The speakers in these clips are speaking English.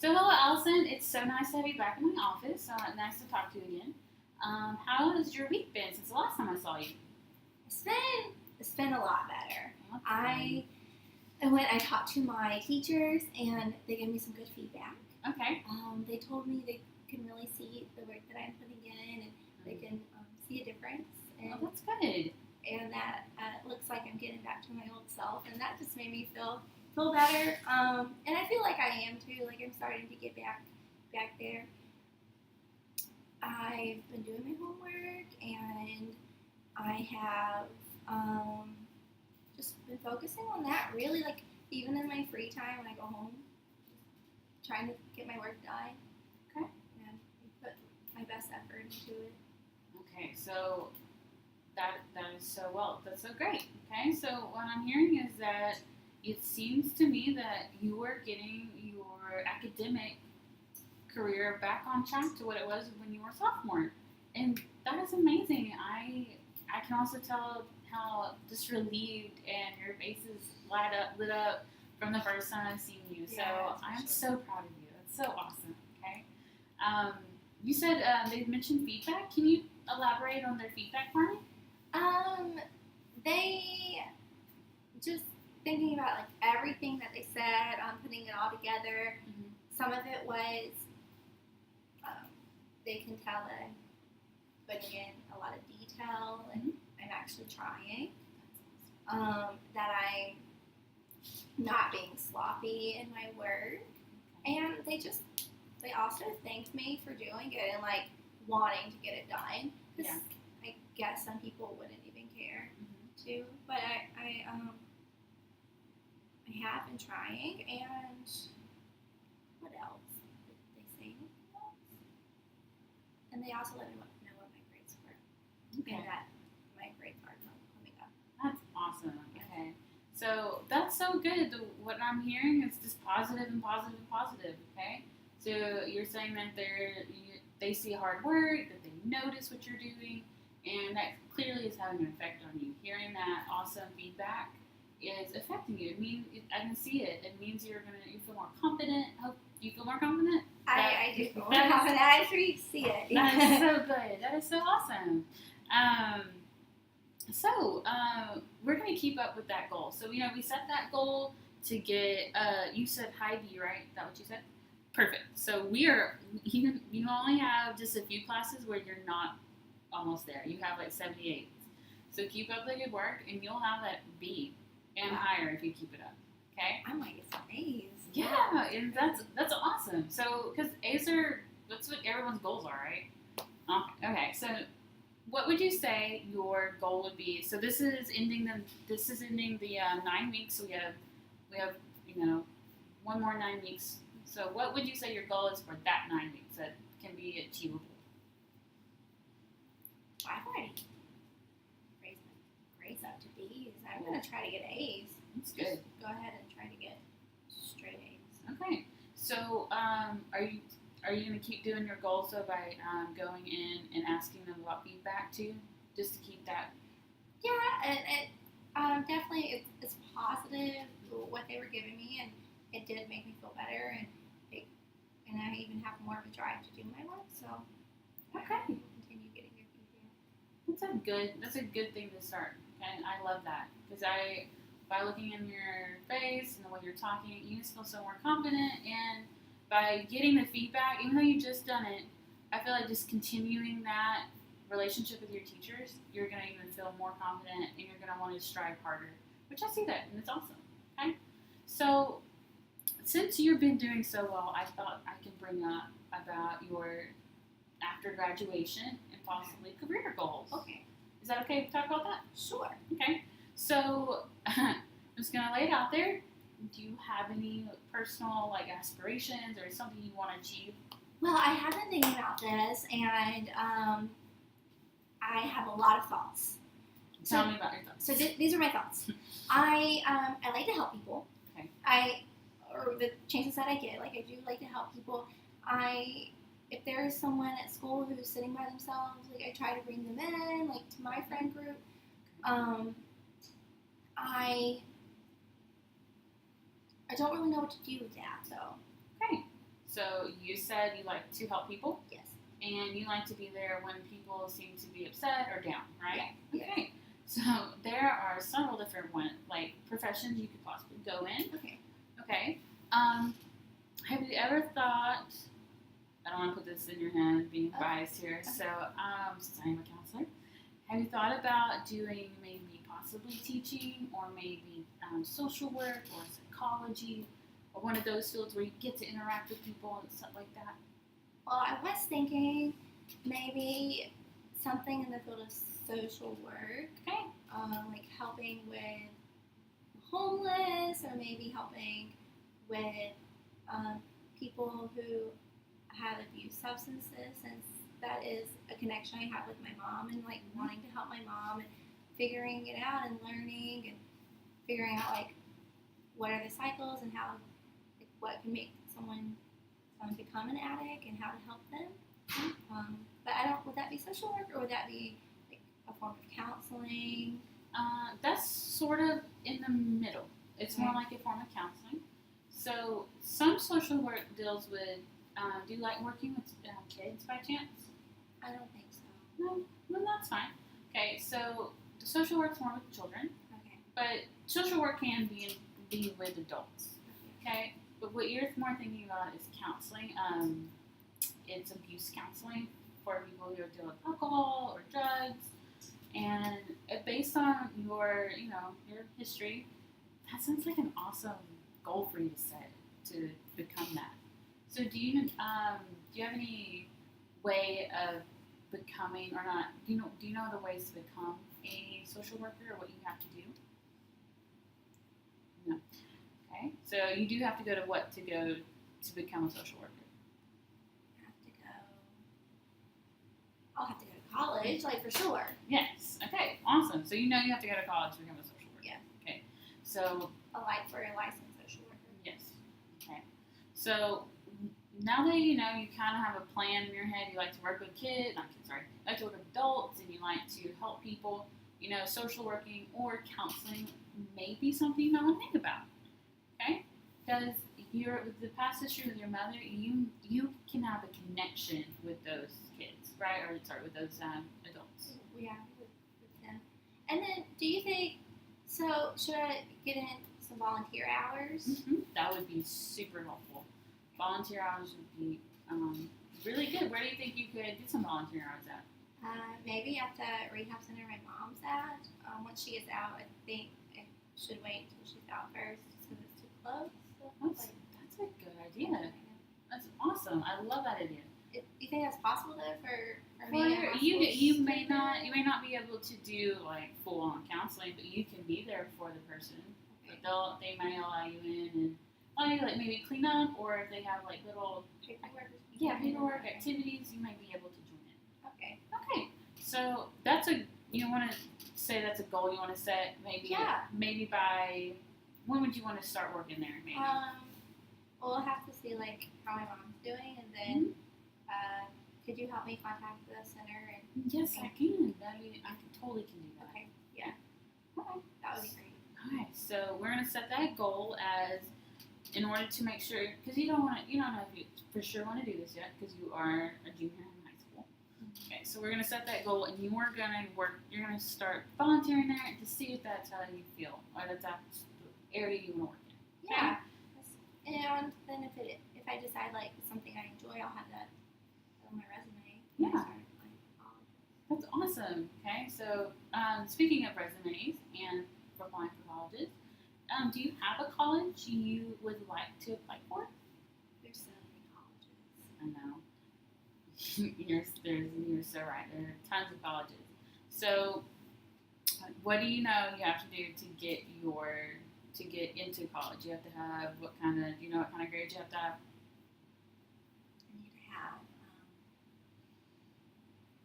So hello, Allison. It's so nice to have you back in my office. Nice to talk to you again. How has your week been since the last time I saw you? It's been it's been a lot better. What's I I talked to my teachers and they gave me some good feedback. Okay. They told me they can really see the work that I'm putting in and they can see a difference Well, and that's good. that it looks like I'm getting back to my old self and that just made me feel better. And I feel like I am too. Like I'm starting to get back there. I've been doing my homework and I have just been focusing on that really, like even in my free time when I go home, trying to get my work done Okay. and put my best effort into it. Okay. So that is so well. That's so great. Okay. So what I'm hearing is that it seems to me that you are getting your academic career back on track to what it was when you were a sophomore, and that is amazing. I can also tell how just relieved and your face is lit up from the first time I've seen you. So Yeah, for I'm sure. so proud of you. That's so awesome. Okay. Um, you said they mentioned feedback. Can you elaborate on their feedback for me? Um, they just thinking about like everything that they said, putting it all together. Mm-hmm. Some of it was they can tell that I'm putting in a lot of detail and I'm actually trying. That I'm not being sloppy in my work, and they also thanked me for doing it and like wanting to get it done. Because Yeah. I guess some people wouldn't even care Mm-hmm. to, but I have been trying, and what else did they say? Anything else? And they also let me know what my grades were, Okay. and that my grades are coming up. That's awesome. Okay. So that's so good. What I'm hearing is just positive and positive and positive. Okay. So you're saying that they see hard work, that they notice what you're doing, and that clearly is having an effect on you. Hearing that awesome feedback is affecting you. I can see it. It means you feel more confident. Hope you feel more confident. I do feel that is- confident. I sure you see it. That is so good. That is so awesome. Um, we're going to keep up with that goal. So, we set that goal to get, you said high D, right? Is that what you said? Perfect. So you only have just a few classes where you're not almost there. You have like 78. So keep up the good work and you'll have that B and Wow. higher if you keep it up. Okay? I might get some A's. Yeah, and that's awesome. So, because that's what everyone's goals are, right? Okay, so what would you say your goal would be? So this is ending the 9 weeks. So we have one more 9 weeks. So what would you say your goal is for that 9 weeks that can be achievable? I've already raised my grades up to B's. I'm going to try to get A's. That's good. Go ahead and try to get straight A's. Okay. So are you going to keep doing your goals though by going in and asking them about feedback too, just to keep that? Yeah, and definitely it's positive what they were giving me, and it did make me feel better, and I even have more of a drive to do my work. So Okay. I will continue getting your feedback. That's a good thing to start. And I love that because by looking in your face and the way you're talking, you just feel so more confident. And by getting the feedback, even though you've just done it, I feel like just continuing that relationship with your teachers, you're gonna even feel more confident and you're gonna want to strive harder. Which I see that, and it's awesome. Okay, so since you've been doing so well, I thought I could bring up about your after graduation and possibly career goals. Okay, Is that okay to talk about that? sure. Okay. So I'm just gonna lay it out there. Do you have any personal aspirations or something you want to achieve? Well, I have been thinking about this, and I have a lot of thoughts. Tell me about your thoughts. So these are my thoughts. I like to help people. Okay. Or the chances that I get, like I do like to help people. If there is someone at school who's sitting by themselves, like I try to bring them in, like to my friend group. I don't really know what to do with that, though. Okay. So you said you like to help people, Yes. and you like to be there when people seem to be upset or down, right? Yeah. Okay. So there are several different professions you could possibly go in. Okay. Okay. Have you ever thought? I don't want to put this in your head, being biased here. So, since I am a counselor, have you thought about doing maybe possibly teaching or maybe social work or psychology or one of those fields where you get to interact with people and stuff like that? Well, I was thinking maybe something in the field of social work. Okay. Like helping with homeless, or maybe helping with people who have abused substances, since that is a connection I have with my mom, and like wanting to help my mom and figuring it out and learning and figuring out like what are the cycles and how, like, what can make someone become an addict and how to help them. But I don't. Would that be social work, or would that be like a form of counseling? That's sort of in the middle. It's more like a form of counseling. So some social work deals with. Do you like working with kids by chance? I don't think so. No, that's fine. Okay, so the social work's more with children, Okay. but social work can be with adults. Okay, but what you're more thinking about is counseling. It's abuse counseling for people who deal with alcohol or drugs, and based on your history, that sounds like an awesome goal for you to set to become that. So do you have any way of becoming or not? Do you know the ways to become a social worker or what you have to do? No. Okay. So you do have to go to become a social worker. I'll have to go to college, like for sure. Yes. Okay. Awesome. So you have to go to college to become a social worker. Yeah. Okay. So. For a licensed social worker. Yes. Okay. So now that you kind of have a plan in your head. You like to work with you like to work with adults, and you like to help people. Social working or counseling may be something you might want to think about. Okay, because with the past history with your mother, you can have a connection with those kids, right? Or with those adults. Yeah, with them. And then, do you think? So, should I get in some volunteer hours? Mm-hmm. That would be super helpful. Volunteer hours would be really good. Where do you think you could get some volunteer hours at? Maybe at the rehab center my mom's at. Once she gets out, I think I should wait until she's out first, just because it's too close. So that's a good idea. That's awesome. I love that idea. You think that's possible though for Well, me? you may not be able to do like full on counseling, but you can be there for the person. Okay. But they may allow you in and like maybe clean up, or if they have like little paperwork activities, you might be able to join in. Okay. So you want to say that's a goal you want to set. Maybe by when would you want to start working there? Maybe. Well, I'll have to see like how my mom's doing, and then could you help me contact the center? Yes, I can. I totally can do that. Okay. Yeah. Okay. That would be great. All right. So we're gonna set that goal as in order to make sure, because you don't know if you for sure want to do this yet, because you are a junior in high school. Okay. So we're gonna set that goal, and you're gonna start volunteering there to see if that's how you feel, or that's the area you want to work in. Okay? Yeah. And then if I decide like it's something I enjoy, I'll have that on my resume. Yeah. That's awesome. Okay, so speaking of resumes and for applying for colleges, do you have a college you would like to apply for? There's so many colleges. I know. You're so right. There are tons of colleges. So, what do you know you have to do to get into college? You have to have what kind of grades you have to have? I need to have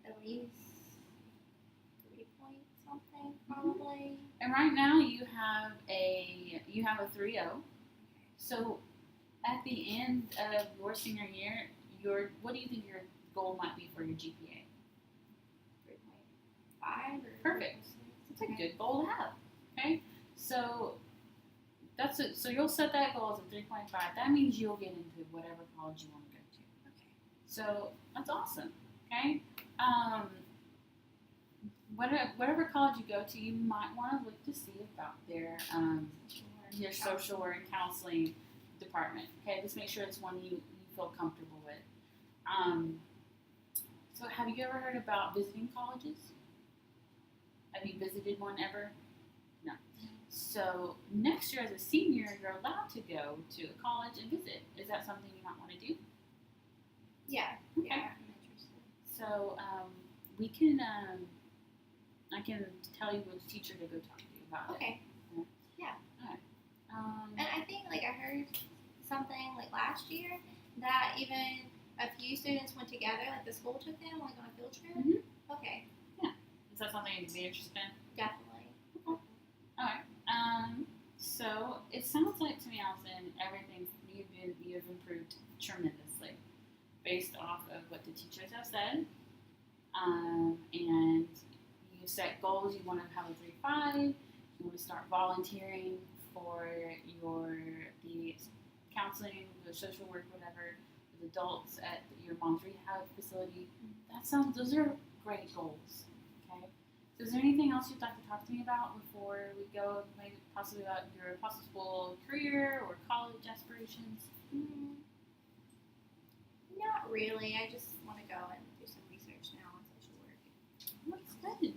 at least 3 point something, probably. And right now you have a 3.0. So at the end of your senior year, what do you think your goal might be for your GPA? 3.5. Perfect. It's a good goal to have. Okay, so that's it. So you'll set that goal as a 3.5. That means you'll get into whatever college you want to go to. Okay. So that's awesome. Okay. Whatever college you go to, you might want to look to see about their social work and counseling department. Okay, just make sure it's one you feel comfortable with. So have you ever heard about visiting colleges? Have you visited one ever? No. So next year as a senior, you're allowed to go to a college and visit. Is that something you might want to do? Yeah. Okay. Yeah, I'm interested. So we can, I can tell you which teacher to go talk to about it. Okay. Um, And I think like I heard something like last year that even a few students went together, like the school took them like on a field trip. Mhm. Okay. is that something you'd be interested in? Definitely. Alright. So it sounds like to me, Allison, everything you've improved tremendously based off of what the teachers have said. And you set goals. You want to have a 3.5. You want to start volunteering for the counseling, the social work, whatever, with adults at your mom's rehab facility. Those are great goals. Okay. So is there anything else you'd like to talk to me about before we go? Maybe possibly about your possible career or college aspirations? Not really. I just want to go and do some research now on social work. That's good.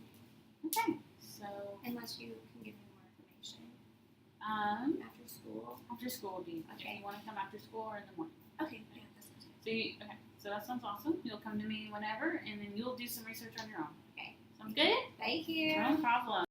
Okay. So Unless you can give me more information after school. after school would be Okay. if you want to come after school or in the morning. Okay. Yeah, that's it. So that sounds awesome. You'll come to me whenever, and then you'll do some research on your own. Okay. Sounds good? Thank you. No problem.